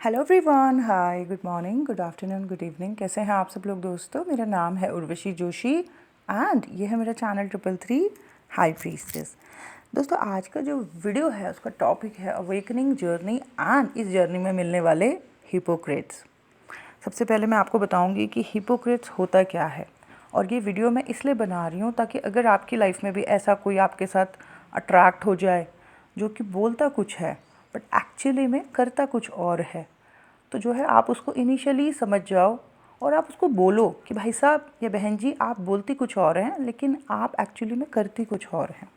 Hello everyone, hi, good morning, good afternoon, good evening. कैसे हैं आप सब लोग दोस्तों? मेरा नाम है उर्वशी जोशी एंड ये है मेरा चैनल 333 हाई प्रीस्टेस। दोस्तों, आज का जो वीडियो है उसका टॉपिक है अवेकनिंग जर्नी एंड इस जर्नी में मिलने वाले हिपोक्रेट्स। सबसे पहले मैं आपको बताऊंगी कि हिपोक्रेट्स होता क्या है, और ये वीडियो मैं इसलिए बना रही हूँ ताकि अगर आपकी लाइफ में भी ऐसा कोई आपके साथ अट्रैक्ट हो जाए जो कि बोलता कुछ है बट एक्चुअली में करता कुछ और है, तो जो है आप उसको इनिशियली समझ जाओ और आप उसको बोलो कि भाई साहब या बहन जी, आप बोलती कुछ और हैं लेकिन आप एक्चुअली में करती कुछ और हैं।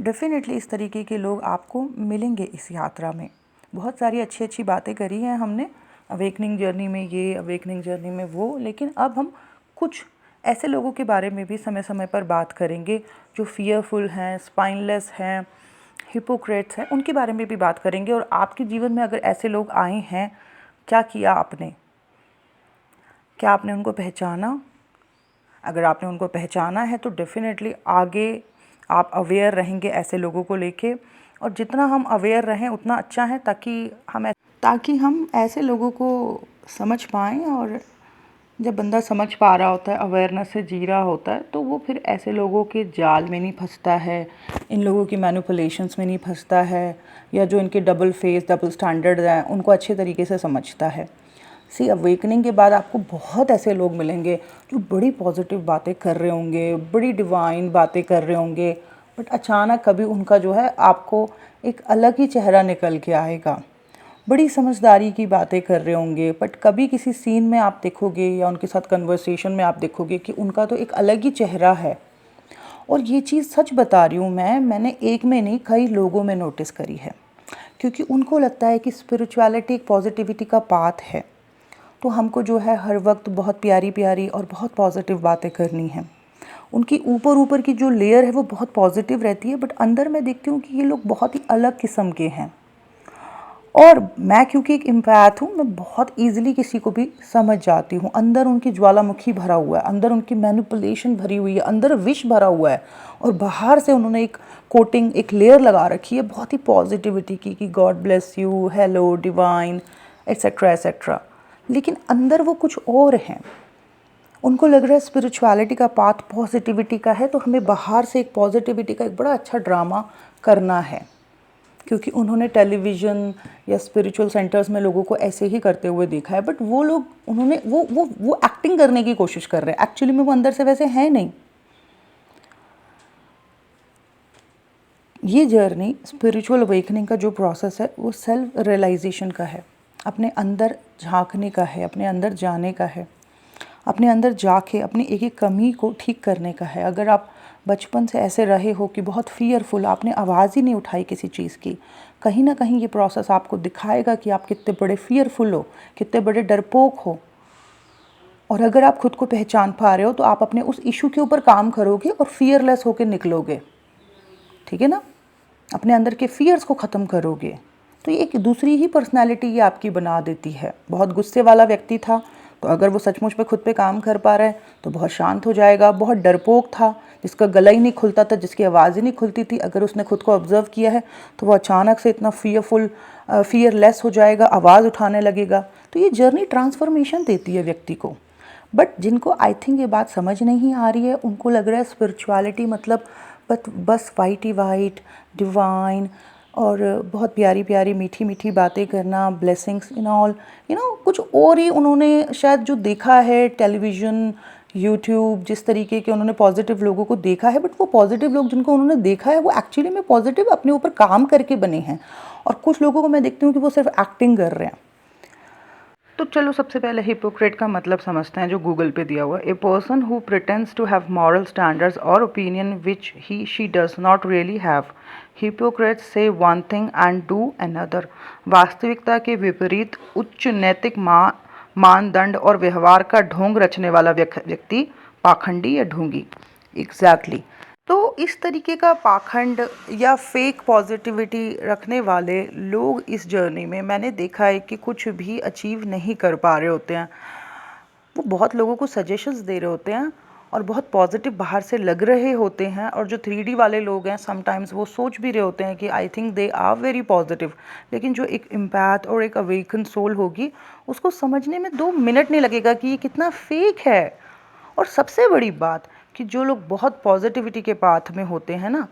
डेफिनेटली इस तरीके के लोग आपको मिलेंगे इस यात्रा में। बहुत सारी अच्छी अच्छी बातें करी हैं हमने अवेकनिंग जर्नी में, ये अवेकनिंग जर्नी में वो, लेकिन अब हम कुछ ऐसे लोगों के बारे में भी समय समय पर बात करेंगे जो फियरफुल हैं, स्पाइनलेस हैं, हिपोक्रेट्स हैं, उनके बारे में भी बात करेंगे। और आपके जीवन में अगर ऐसे लोग आए हैं, क्या किया आपने? क्या आपने उनको पहचाना? अगर आपने उनको पहचाना है तो डेफिनेटली आगे आप अवेयर रहेंगे ऐसे लोगों को लेके, और जितना हम अवेयर रहें उतना अच्छा है, ताकि हम ऐसे लोगों को समझ पाएँ। और जब बंदा समझ पा रहा होता है, अवेयरनेस से जी रहा होता है, तो वो फिर ऐसे लोगों के जाल में नहीं फंसता है, इन लोगों की मैनिपुलेशंस में नहीं फंसता है, या जो इनके डबल फेस, डबल स्टैंडर्ड हैं उनको अच्छे तरीके से समझता है। सी अवेकनिंग के बाद आपको बहुत ऐसे लोग मिलेंगे जो बड़ी पॉजिटिव बातें कर रहे होंगे, बड़ी डिवाइन बातें कर रहे होंगे, बट अचानक कभी उनका जो है आपको एक अलग ही चेहरा निकल के आएगा। बड़ी समझदारी की बातें कर रहे होंगे, बट कभी किसी सीन में आप देखोगे या उनके साथ कन्वर्सेशन में आप देखोगे कि उनका तो एक अलग ही चेहरा है। और ये चीज़ सच बता रही हूँ मैंने एक में नहीं कई लोगों में नोटिस करी है, क्योंकि उनको लगता है कि स्पिरिचुअलिटी एक पॉजिटिविटी का पाथ है, तो हमको जो है हर वक्त बहुत प्यारी प्यारी और बहुत पॉजिटिव बातें करनी है। उनकी ऊपर ऊपर की जो लेयर है वो बहुत पॉजिटिव रहती है, बट अंदर मैं देखती हूँ कि ये लोग बहुत ही अलग किस्म के हैं। और मैं क्योंकि एक एम्पैथ हूँ, मैं बहुत ईजिली किसी को भी समझ जाती हूँ। अंदर उनकी ज्वालामुखी भरा हुआ है, अंदर उनकी मैनिपुलेशन भरी हुई है, अंदर विष भरा हुआ है, और बाहर से उन्होंने एक कोटिंग, एक लेयर लगा रखी है बहुत ही पॉजिटिविटी की कि God bless you, hello, divine, etcetera etcetera. लेकिन अंदर वो कुछ और हैं। उनको लग रहा है स्पिरिचुअलिटी का पाथ पॉजिटिविटी का है, तो हमें बाहर से एक पॉजिटिविटी का एक बड़ा अच्छा ड्रामा करना है, क्योंकि उन्होंने टेलीविज़न या स्पिरिचुअल सेंटर्स में लोगों को ऐसे ही करते हुए देखा है। बट वो लोग, उन्होंने वो एक्टिंग करने की कोशिश कर रहे हैं, एक्चुअली में वो अंदर से वैसे है नहीं। ये जर्नी स्पिरिचुअल अवेकनिंग का जो प्रोसेस है वो सेल्फ रियलाइजेशन का है, अपने अंदर झांकने का है, अपने अंदर जाने का है, अपने अंदर जाके अपनी एक एक कमी को ठीक करने का है। अगर आप बचपन से ऐसे रहे हो कि बहुत फियरफुल, आपने आवाज़ ही नहीं उठाई किसी चीज़ की, कहीं ना कहीं ये प्रोसेस आपको दिखाएगा कि आप कितने बड़े फियरफुल हो, कितने बड़े डरपोक हो। और अगर आप खुद को पहचान पा रहे हो तो आप अपने उस इशू के ऊपर काम करोगे और फियरलेस होकर निकलोगे, ठीक है ना? अपने अंदर के फियर्स को ख़त्म करोगे, तो ये एक दूसरी ही पर्सनालिटी ये आपकी बना देती है। बहुत गुस्से वाला व्यक्ति था, तो अगर वो सचमुच पे खुद पे काम कर पा रहा है तो बहुत शांत हो जाएगा। बहुत डरपोक था, जिसका गला ही नहीं खुलता था, जिसकी आवाज़ ही नहीं खुलती थी, अगर उसने खुद को ऑब्जर्व किया है तो वो अचानक से इतना फियरलेस हो जाएगा, आवाज़ उठाने लगेगा। तो ये जर्नी ट्रांसफॉर्मेशन देती है व्यक्ति को। बट जिनको आई थिंक ये बात समझ नहीं आ रही है, उनको लग रहा है स्पिरिचुअलिटी मतलब बस वाइट ही वाइट, डिवाइन, और बहुत प्यारी प्यारी मीठी मीठी बातें करना, ब्लेसिंग्स इन ऑल, कुछ और ही उन्होंने शायद जो देखा है टेलीविज़न, यूट्यूब, जिस तरीके के उन्होंने पॉजिटिव लोगों को देखा है। बट वो पॉजिटिव लोग जिनको उन्होंने देखा है वो एक्चुअली में पॉजिटिव अपने ऊपर काम करके बने हैं, और कुछ लोगों को मैं देखती हूँ कि वो सिर्फ एक्टिंग कर रहे हैं। तो चलो सबसे पहले हिपोक्रेट का मतलब समझते हैं, जो गूगल पे दिया हुआ है। A person who pretends to have moral standards और opinion which he she does not really have. Hypocrites say one thing and do another. वास्तविकता के विपरीत उच्च नैतिक मानदंड और व्यवहार का ढोंग रचने वाला व्यक्ति पाखंडी या ढोंगी। एग्जैक्टली तो इस तरीके का पाखंड या फेक पॉजिटिविटी रखने वाले लोग इस जर्नी में मैंने देखा है कि कुछ भी अचीव नहीं कर पा रहे होते हैं। वो बहुत लोगों को सजेशंस दे रहे होते हैं और बहुत पॉजिटिव बाहर से लग रहे होते हैं, और जो 3D वाले लोग हैं समटाइम्स वो सोच भी रहे होते हैं कि I think they are very positive, लेकिन जो एक एम्पैथ और एक अवेकन सोल होगी उसको समझने में 2 मिनट नहीं लगेगा कि ये कितना फेक है। और सबसे बड़ी बात कि जो लोग बहुत पॉजिटिविटी के पाथ में होते हैं ना,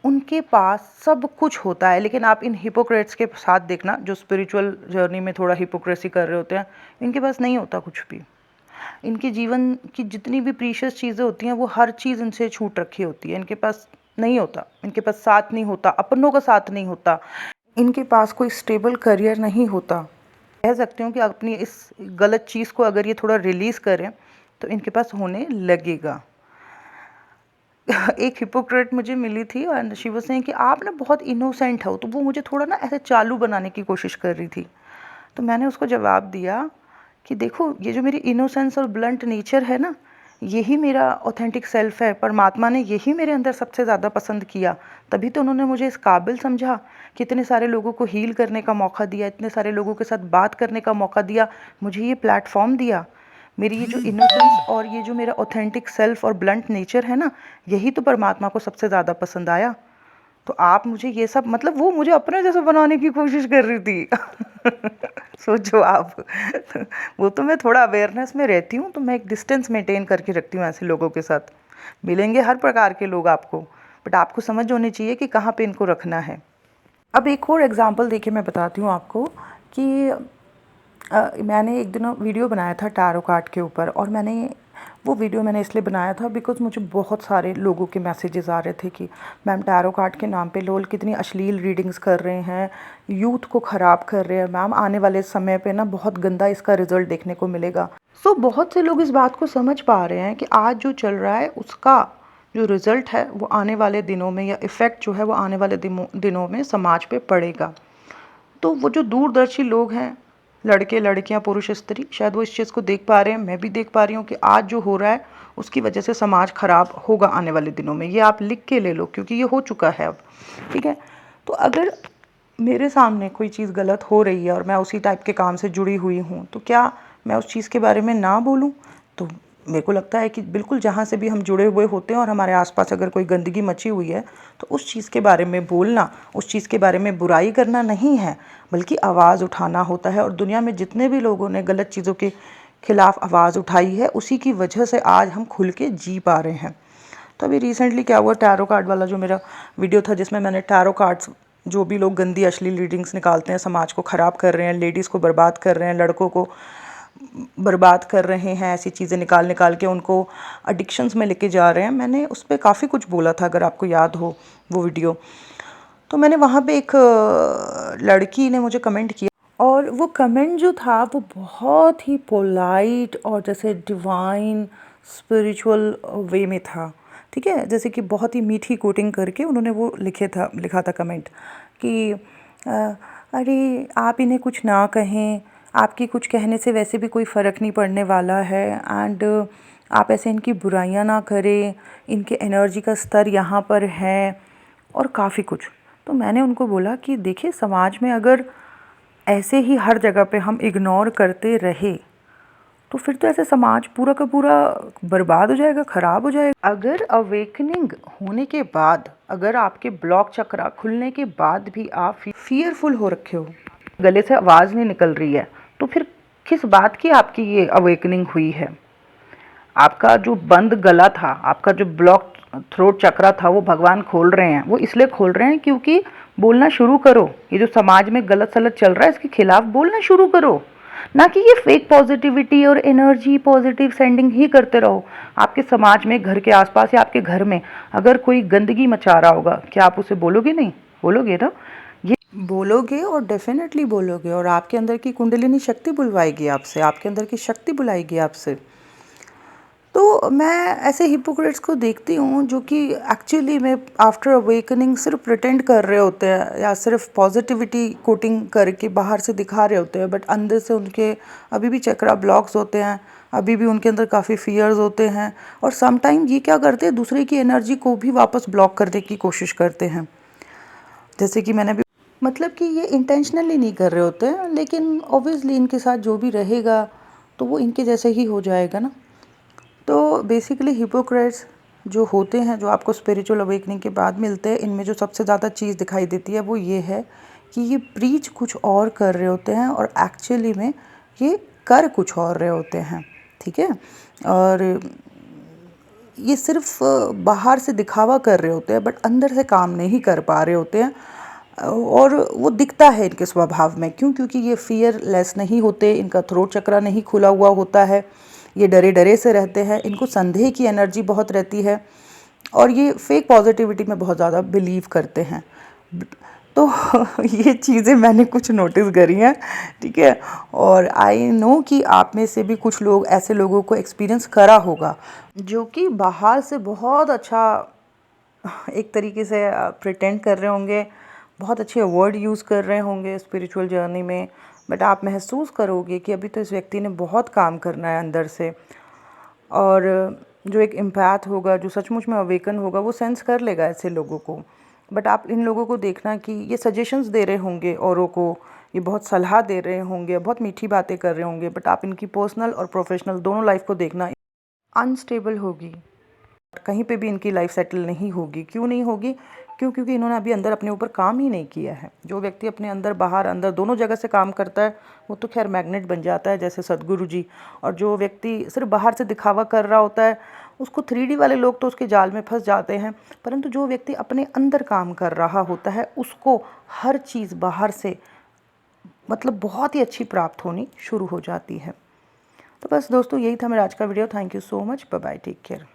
उनके पास सब कुछ होता है, लेकिन आप इन हिपोक्रेट्स के साथ देखना जो स्पिरिचुअल जर्नी में थोड़ा हिपोक्रेसी कर रहे होते हैं, इनके पास नहीं होता कुछ भी। इनके जीवन की जितनी भी प्रीशियस चीज़ें होती हैं वो हर चीज़ इनसे छूट रखी होती है, इनके पास नहीं होता, इनके पास साथ नहीं होता, अपनों का साथ नहीं होता, इनके पास कोई स्टेबल करियर नहीं होता। कह सकती हूँ कि अपनी इस गलत चीज़ को अगर ये थोड़ा रिलीज़ करें तो इनके पास होने लगेगा। एक हिपोक्रेट मुझे मिली थी और शी वाज सेइंग कि आप ना बहुत इनोसेंट हो, तो वो मुझे थोड़ा ना ऐसे चालू बनाने की कोशिश कर रही थी। तो मैंने उसको जवाब दिया कि देखो, ये जो मेरी इनोसेंस और ब्लंट नेचर है ना, यही मेरा ऑथेंटिक सेल्फ है। परमात्मा ने यही मेरे अंदर सबसे ज़्यादा पसंद किया, तभी तो उन्होंने मुझे इस काबिल समझा कि इतने सारे लोगों को हील करने का मौका दिया, इतने सारे लोगों के साथ बात करने का मौका दिया, मुझे ये प्लेटफॉर्म दिया। मेरी ये जो इनोसेंस और ये जो मेरा ऑथेंटिक सेल्फ और ब्लंट नेचर है ना, यही तो परमात्मा को सबसे ज़्यादा पसंद आया। तो आप मुझे ये सब, मतलब वो मुझे अपने जैसा बनाने की कोशिश कर रही थी। सोचो आप। वो तो मैं थोड़ा अवेयरनेस में रहती हूँ, तो मैं एक डिस्टेंस मेंटेन करके रखती हूँ ऐसे लोगों के साथ। मिलेंगे हर प्रकार के लोग आपको, बट आपको समझ होनी चाहिए कि कहाँ पे इनको रखना है। अब एक और एग्जांपल देखिए, मैं बताती हूँ आपको कि मैंने एक दिन वीडियो बनाया था टैरो कार्ड के ऊपर, और वो वीडियो मैंने इसलिए बनाया था बिकॉज मुझे बहुत सारे लोगों के मैसेजेस आ रहे थे कि मैम टैरो कार्ड के नाम पे लोग कितनी अश्लील रीडिंग्स कर रहे हैं, यूथ को ख़राब कर रहे हैं मैम, आने वाले समय पे ना बहुत गंदा इसका रिज़ल्ट देखने को मिलेगा। सो बहुत से लोग इस बात को समझ पा रहे हैं कि आज जो चल रहा है उसका जो रिज़ल्ट है वो आने वाले दिनों में, या इफ़ेक्ट जो है वो आने वाले दिनों में समाज पे पड़ेगा। तो वो जो दूरदर्शी लोग हैं, लड़के लड़कियां पुरुष स्त्री, शायद वो इस चीज़ को देख पा रहे हैं, मैं भी देख पा रही हूँ कि आज जो हो रहा है उसकी वजह से समाज खराब होगा आने वाले दिनों में। ये आप लिख के ले लो क्योंकि ये हो चुका है अब, ठीक है। तो अगर मेरे सामने कोई चीज़ गलत हो रही है और मैं उसी टाइप के काम से जुड़ी हुई हूँ, तो क्या मैं उस चीज़ के बारे में ना बोलूँ? तो मेरे को लगता है कि बिल्कुल जहाँ से भी हम जुड़े हुए होते हैं और हमारे आसपास अगर कोई गंदगी मची हुई है, तो उस चीज़ के बारे में बोलना, उस चीज़ के बारे में बुराई करना नहीं है, बल्कि आवाज़ उठाना होता है। और दुनिया में जितने भी लोगों ने गलत चीज़ों के खिलाफ आवाज़ उठाई है, उसी की वजह से आज हम खुल के जी पा रहे हैं। तो अभी रिसेंटली क्या हुआ, टैरो कार्ड वाला जो मेरा वीडियो था जिसमें मैंने टैरो कार्ड्स, जो भी लोग गंदी अश्लील रीडिंग्स निकालते हैं, समाज को ख़राब कर रहे हैं, लेडीज़ को बर्बाद कर रहे हैं, लड़कों को बर्बाद कर रहे हैं, ऐसी चीज़ें निकाल निकाल के उनको एडिक्शंस में लेके जा रहे हैं, मैंने उस पर काफ़ी कुछ बोला था, अगर आपको याद हो वो वीडियो। तो मैंने वहाँ पे एक लड़की ने मुझे कमेंट किया, और वो कमेंट जो था वो बहुत ही पोलाइट और जैसे डिवाइन स्पिरिचुअल वे में था, ठीक है। जैसे कि बहुत ही मीठी कोटिंग करके उन्होंने वो लिखा था कमेंट कि अरे आप इन्हें कुछ ना कहें, आपकी कुछ कहने से वैसे भी कोई फ़र्क नहीं पड़ने वाला है, एंड आप ऐसे इनकी बुराइयां ना करें, इनके एनर्जी का स्तर यहाँ पर है, और काफ़ी कुछ। तो मैंने उनको बोला कि देखिए, समाज में अगर ऐसे ही हर जगह पे हम इग्नोर करते रहे तो फिर तो ऐसे समाज पूरा का पूरा बर्बाद हो जाएगा, ख़राब हो जाएगा। अगर अवेकनिंग होने के बाद, अगर आपके ब्लॉक चक्रा खुलने के बाद भी आप फियरफुल हो रखे हो, गले से आवाज़ नहीं निकल रही है, तो फिर किस बात की आपकी ये अवेकनिंग हुई है? आपका जो बंद गला था, आपका जो ब्लॉक थ्रोट चक्रा था, वो भगवान खोल रहे हैं। वो इसलिए खोल रहे हैं क्योंकि बोलना शुरू करो, ये जो समाज में गलत सलत चल रहा है इसके खिलाफ बोलना शुरू करो, ना कि ये फेक पॉजिटिविटी और एनर्जी पॉजिटिव सेंडिंग ही करते रहो। आपके समाज में, घर के आसपास या आपके घर में अगर कोई गंदगी मचा रहा होगा, क्या आप उसे बोलोगे? नहीं बोलोगे ना, ये बोलोगे, और डेफिनेटली बोलोगे, और आपके अंदर की कुंडलिनी शक्ति बुलवाएगी आपसे, आपके अंदर की शक्ति बुलाएगी आपसे। तो मैं ऐसे हिपोक्रेट्स को देखती हूँ जो कि एक्चुअली में आफ्टर अवेकनिंग सिर्फ प्रिटेंड कर रहे होते हैं, या सिर्फ पॉजिटिविटी कोटिंग करके बाहर से दिखा रहे होते हैं, बट अंदर से उनके अभी भी चक्रा ब्लॉक्स होते हैं, अभी भी उनके अंदर काफ़ी फियर्स होते हैं। और सम टाइम ये क्या करते हैं, दूसरे की एनर्जी को भी वापस ब्लॉक करने की कोशिश करते हैं। जैसे कि मैंने भी, मतलब कि ये इंटेंशनली नहीं कर रहे होते हैं, लेकिन ऑब्वियसली इनके साथ जो भी रहेगा तो वो इनके जैसे ही हो जाएगा ना। तो बेसिकली हिपोक्रेट्स जो होते हैं, जो आपको स्पिरिचुअल अवेकनिंग के बाद मिलते हैं, इनमें जो सबसे ज़्यादा चीज़ दिखाई देती है वो ये है कि ये प्रीच कुछ और कर रहे होते हैं और एक्चुअली में ये कर कुछ और रहे होते हैं, ठीक है। और ये सिर्फ बाहर से दिखावा कर रहे होते हैं बट अंदर से काम नहीं कर पा रहे होते हैं, और वो दिखता है इनके स्वभाव में। क्यों? क्योंकि ये फियरलेस नहीं होते, इनका थ्रोट चक्रा नहीं खुला हुआ होता है, ये डरे डरे से रहते हैं, इनको संदेह की एनर्जी बहुत रहती है और ये फेक पॉजिटिविटी में बहुत ज़्यादा बिलीव करते हैं। तो ये चीज़ें मैंने कुछ नोटिस करी हैं, ठीक है। और आई नो कि आप में से भी कुछ लोग ऐसे लोगों को एक्सपीरियंस करा होगा जो कि बाहर से बहुत अच्छा एक तरीके से प्रिटेंड कर रहे होंगे, बहुत अच्छे वर्ड यूज़ कर रहे होंगे स्पिरिचुअल जर्नी में, बट आप महसूस करोगे कि अभी तो इस व्यक्ति ने बहुत काम करना है अंदर से। और जो एक एम्पैथ होगा, जो सचमुच में अवेकन होगा, वो सेंस कर लेगा ऐसे लोगों को। बट आप इन लोगों को देखना कि ये सजेशंस दे रहे होंगे औरों को, ये बहुत सलाह दे रहे होंगे, बहुत मीठी बातें कर रहे होंगे, बट आप इनकी पर्सनल और प्रोफेशनल दोनों लाइफ को देखना, अनस्टेबल होगी, कहीं पे भी इनकी लाइफ सेटल नहीं होगी। क्यों नहीं होगी? क्योंकि इन्होंने अभी अंदर अपने ऊपर काम ही नहीं किया है। जो व्यक्ति अपने अंदर बाहर अंदर दोनों जगह से काम करता है वो तो खैर मैग्नेट बन जाता है, जैसे सदगुरु जी। और जो व्यक्ति सिर्फ बाहर से दिखावा कर रहा होता है उसको 3D वाले लोग तो उसके जाल में फंस जाते हैं, परंतु जो व्यक्ति अपने अंदर काम कर रहा होता है उसको हर चीज़ बाहर से मतलब बहुत ही अच्छी प्राप्त होनी शुरू हो जाती है। तो बस दोस्तों, यही था मेरा आज का video. Thank you so much. Bye bye, take care.